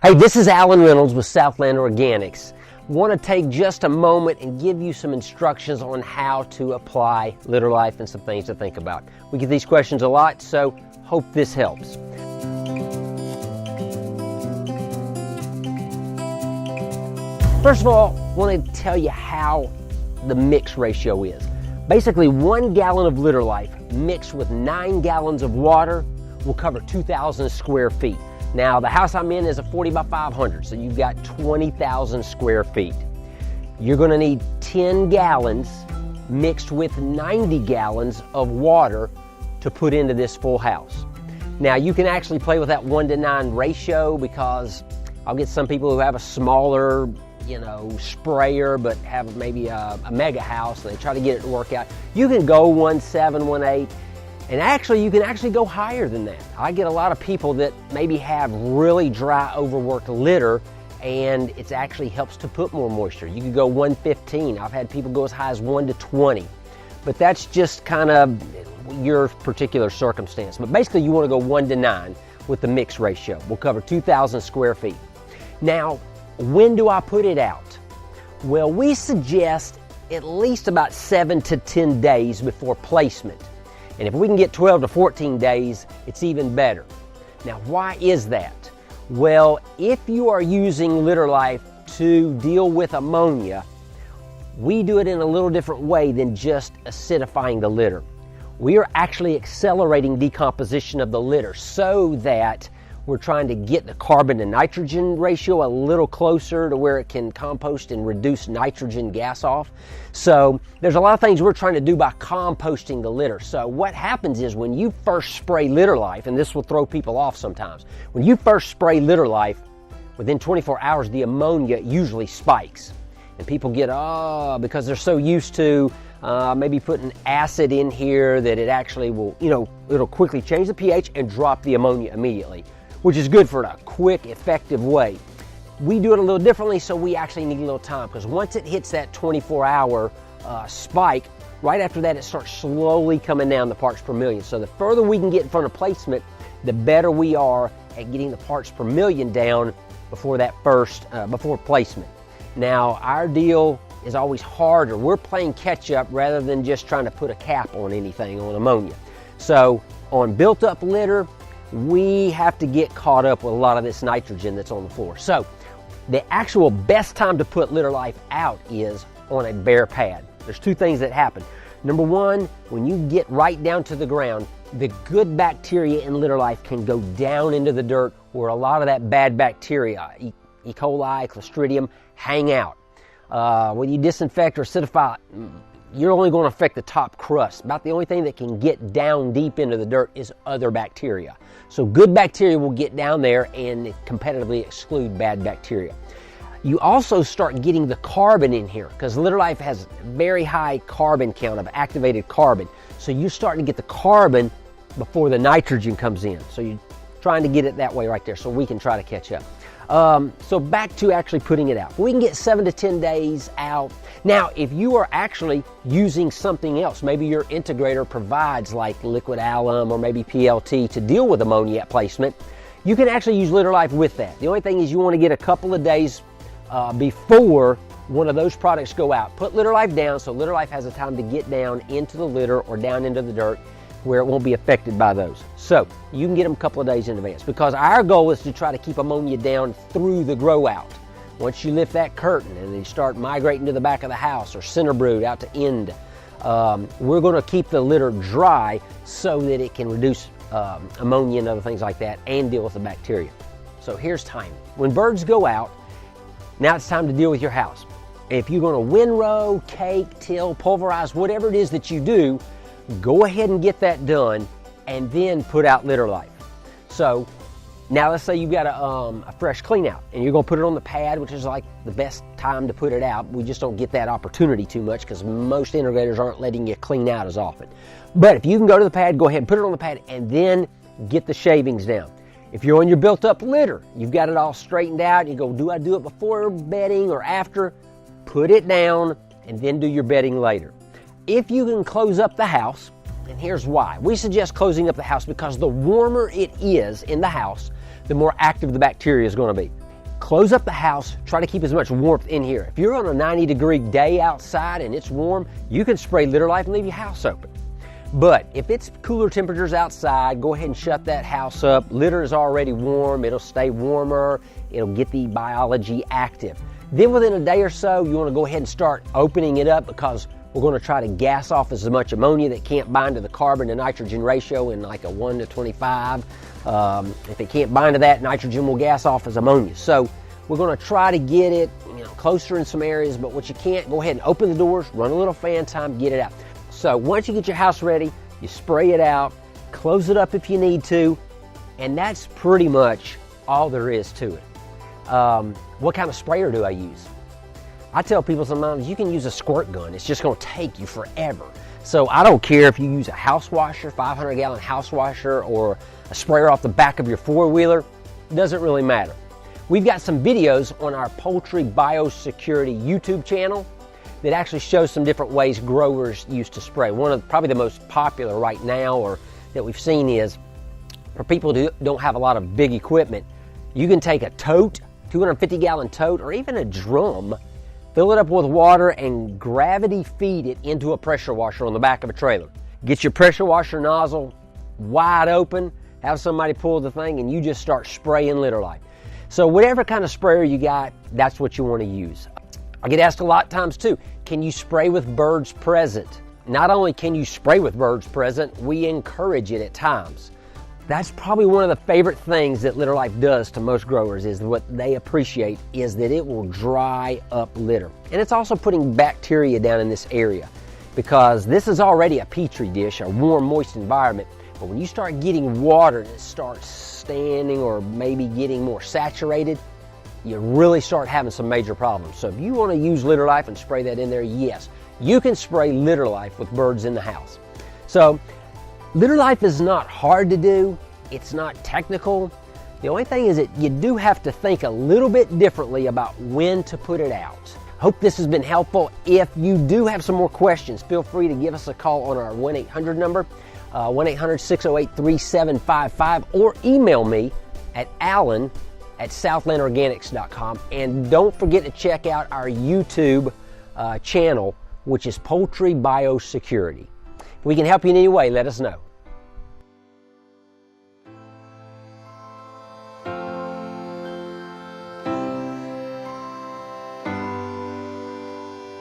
Hey, this is Alan Reynolds with Southland Organics. Want to take just a moment and give you some instructions on how to apply Litter Life and some things to think about. We get these questions a lot, so hope this helps. First of all, I want to tell you how the mix ratio is. Basically, 1 gallon of Litter Life mixed with 9 gallons of water will cover 2,000 square feet. Now, the house I'm in is a 40 by 500, so you've got 20,000 square feet. You're going to need 10 gallons mixed with 90 gallons of water to put into this full house. Now, you can actually play with that 1-to-9 ratio because I'll get some people who have a smaller, sprayer, but have maybe a mega house and they try to get it to work out. You can go 1.7, 1.8. And actually, you can actually go higher than that. I get a lot of people that maybe have really dry, overworked litter, and it actually helps to put more moisture. You could go 1.15. I've had people go as high as 1-to-20. But that's just kind of your particular circumstance. But basically, you want to go 1-to-9 with the mix ratio. We'll cover 2,000 square feet. Now, when do I put it out? Well, we suggest at least about 7 to 10 days before placement. And if we can get 12 to 14 days, it's even better. Now, why is that? Well, if you are using Litter Life to deal with ammonia, we do it in a little different way than just acidifying the litter. We are actually accelerating decomposition of the litter so that we're trying to get the carbon to nitrogen ratio a little closer to where it can compost and reduce nitrogen gas off. So there's a lot of things we're trying to do by composting the litter. So what happens is when you first spray Litter Life, and this will throw people off sometimes, when you first spray Litter Life, within 24 hours the ammonia usually spikes. And people get, because they're so used to maybe putting acid in here that it actually will, it'll quickly change the pH and drop the ammonia immediately, which is good for a quick, effective way. We do it a little differently, so we actually need a little time, because once it hits that 24-hour spike, right after that it starts slowly coming down the parts per million. So the further we can get in front of placement, the better we are at getting the parts per million down before that before placement. Now, our deal is always harder. We're playing catch up rather than just trying to put a cap on anything on ammonia. So on built up litter, we have to get caught up with a lot of this nitrogen that's on the floor. So the actual best time to put Litter Life out is on a bare pad. There's two things that happen. Number one, when you get right down to the ground, the good bacteria in Litter Life can go down into the dirt where a lot of that bad bacteria, E. coli, Clostridium, hang out. When you disinfect or acidify, you're only going to affect the top crust. About the only thing that can get down deep into the dirt is other bacteria. So good bacteria will get down there and competitively exclude bad bacteria. You also start getting the carbon in here because Litter Life has a very high carbon count of activated carbon. So you're starting to get the carbon before the nitrogen comes in. So you're trying to get it that way right there so we can try to catch up. So back to actually putting it out. We can get 7 to 10 days out. Now, if you are actually using something else, maybe your integrator provides like liquid alum or maybe PLT to deal with ammonia at placement, you can actually use Litter Life with that. The only thing is you want to get a couple of days before one of those products go out. Put Litter Life down so Litter Life has a time to get down into the litter or down into the dirt where it won't be affected by those. So you can get them a couple of days in advance because our goal is to try to keep ammonia down through the grow out. Once you lift that curtain and they start migrating to the back of the house or center brood out to end, we're going to keep the litter dry so that it can reduce ammonia and other things like that and deal with the bacteria. So here's time. When birds go out, now it's time to deal with your house. If you're going to windrow, cake, till, pulverize, whatever it is that you do, go ahead and get that done and then put out Litter Life. So now let's say you've got a fresh clean out and you're going to put it on the pad, which is like the best time to put it out. We just don't get that opportunity too much because most integrators aren't letting you clean out as often. But if you can go to the pad, go ahead and put it on the pad and then get the shavings down. If you're on your built up litter, you've got it all straightened out, you go, do I do it before bedding or after? Put it down and then do your bedding later. If you can close up the house, and here's why. We suggest closing up the house because the warmer it is in the house, the more active the bacteria is going to be. close up the house, try to keep as much warmth in here. If you're on a 90-degree day outside and it's warm, you can spray Litter Life and leave your house open. But if it's cooler temperatures outside, go ahead and shut that house up. Litter is already warm, it'll stay warmer, it'll get the biology active. Then within a day or so, you want to go ahead and start opening it up, because we're going to try to gas off as much ammonia that can't bind to the carbon to nitrogen ratio in like a 1 to 25. If it can't bind to that, nitrogen will gas off as ammonia. So we're going to try to get it, closer in some areas, but what you can't, go ahead and open the doors, run a little fan time, get it out. So once you get your house ready, you spray it out, close it up if you need to, and that's pretty much all there is to it. What kind of sprayer do I use? I tell people sometimes you can use a squirt gun. It's just going to take you forever. So I don't care if you use a house washer, 500-gallon house washer, or a sprayer off the back of your four-wheeler. It doesn't really matter. We've got some videos on our Poultry Biosecurity YouTube channel that actually shows some different ways growers used to spray. One of probably the most popular right now, or that we've seen, is for people who don't have a lot of big equipment, you can take a tote, 250-gallon tote, or even a drum, fill it up with water and gravity feed it into a pressure washer on the back of a trailer. Get your pressure washer nozzle wide open, have somebody pull the thing, and you just start spraying Litter Life. So whatever kind of sprayer you got, that's what you want to use. I get asked a lot of times too, can you spray with birds present? Not only can you spray with birds present, we encourage it at times. That's probably one of the favorite things that Litter Life does to most growers, is what they appreciate is that it will dry up litter. And it's also putting bacteria down in this area, because this is already a Petri dish, a warm, moist environment. But when you start getting water and it starts standing or maybe getting more saturated, you really start having some major problems. So if you want to use Litter Life and spray that in there, yes, you can spray Litter Life with birds in the house. So Litter Life is not hard to do. It's not technical. The only thing is that you do have to think a little bit differently about when to put it out. Hope this has been helpful. If you do have some more questions, feel free to give us a call on our 1-800 number, 1-800-608-3755, or email me at alan@southlandorganics.com. And don't forget to check out our YouTube channel, which is Poultry Biosecurity. If we can help you in any way, let us know.